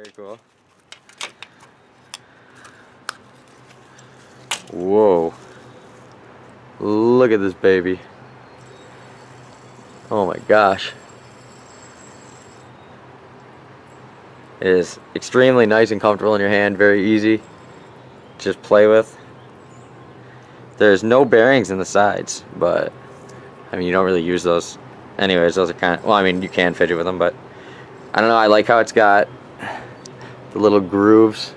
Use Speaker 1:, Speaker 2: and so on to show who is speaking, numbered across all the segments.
Speaker 1: pretty cool. Whoa. Look at this baby. Oh my gosh. It is extremely nice and comfortable in your hand, very easy to just play with. There's no bearings in the sides, but I mean, you don't really use those. Anyways, those are kind of, well, I mean, you can fidget with them, but I don't know, I like how it's got the little grooves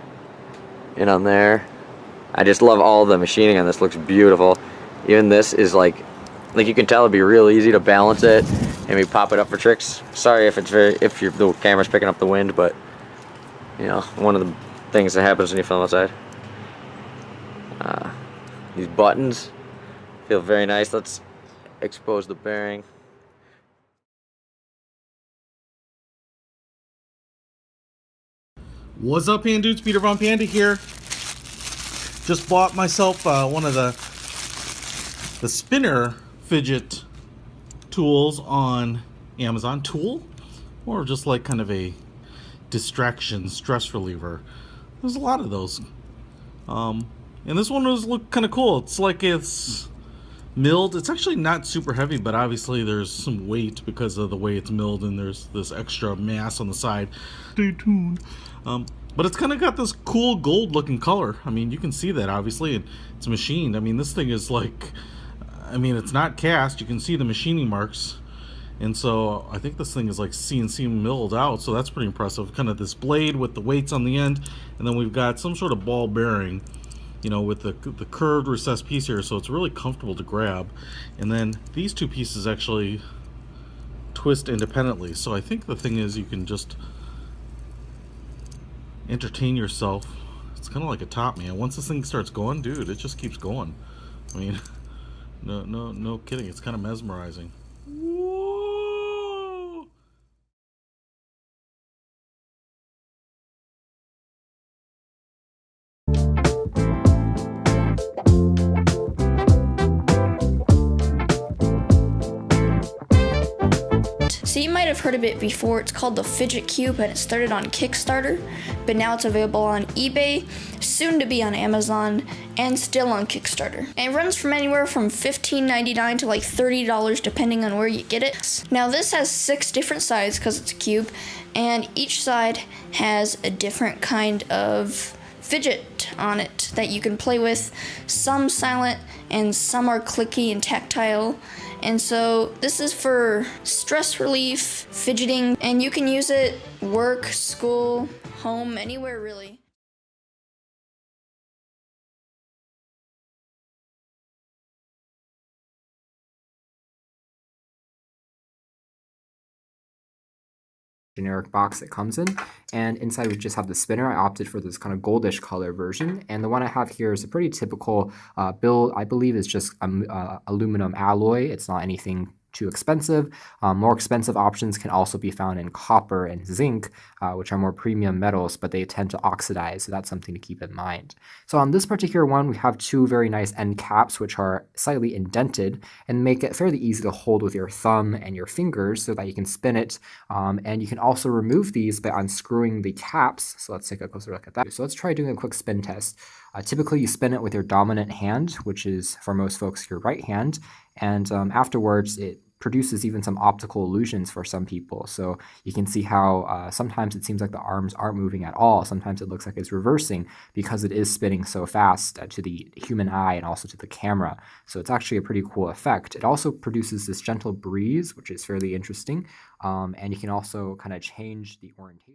Speaker 1: in on there. I just love all the machining on this. Looks beautiful. Even this is like you can tell it'd be real easy to balance it and maybe pop it up for tricks. Sorry if the camera's picking up the wind, but you know, one of the things that happens when you film outside. These buttons feel very nice. Let's expose the bearing.
Speaker 2: What's up, Panda Dudes? Peter Von Panda here. Just bought myself one of the spinner fidget tools on Amazon. Tool? Or just like kind of a distraction, stress reliever. There's a lot of those. And this one look kind of cool. It's like it's milled. It's actually not super heavy, but obviously there's some weight because of the way it's milled, and there's this extra mass on the side. Stay tuned. But it's kind of got this cool gold looking color. I mean, you can see that obviously, and it's machined. I mean, this thing is like, I mean, it's not cast. You can see the machining marks. And so I think this thing is like CNC milled out, so that's pretty impressive. Kind of this blade with the weights on the end, and then we've got some sort of ball bearing, you know, with the curved recessed piece here, so it's really comfortable to grab. And then these two pieces actually twist independently, so I think the thing is you can just entertain yourself. It's kind of like a top, man. Once this thing starts going, dude, it just keeps going. I mean, no kidding. It's kind of mesmerizing. Whoa!
Speaker 3: So you might have heard of it before. It's called the Fidget Cube, and it started on Kickstarter, but now it's available on eBay, soon to be on Amazon, and still on Kickstarter. And it runs from anywhere from $15.99 to like $30 depending on where you get it. Now this has 6 different sides because it's a cube, and each side has a different kind of fidget on it that you can play with. Some silent and some are clicky and tactile. And so this is for stress relief, fidgeting, and you can use it work, school, home, anywhere really.
Speaker 4: Generic box it comes in, and inside we just have the spinner. I opted for this kind of goldish color version, and the one I have here is a pretty typical build. I believe is just aluminum alloy. It's not anything too expensive. More expensive options can also be found in copper and zinc, which are more premium metals, but they tend to oxidize, so that's something to keep in mind. So on this particular one, we have 2 very nice end caps, which are slightly indented and make it fairly easy to hold with your thumb and your fingers so that you can spin it. And you can also remove these by unscrewing the caps. So let's take a closer look at that. So let's try doing a quick spin test. Typically, you spin it with your dominant hand, which is, for most folks, your right hand. And afterwards, it produces even some optical illusions for some people. So you can see how sometimes it seems like the arms aren't moving at all. Sometimes it looks like it's reversing because it is spinning so fast to the human eye and also to the camera. So it's actually a pretty cool effect. It also produces this gentle breeze, which is fairly interesting. And you can also kind of change the orientation.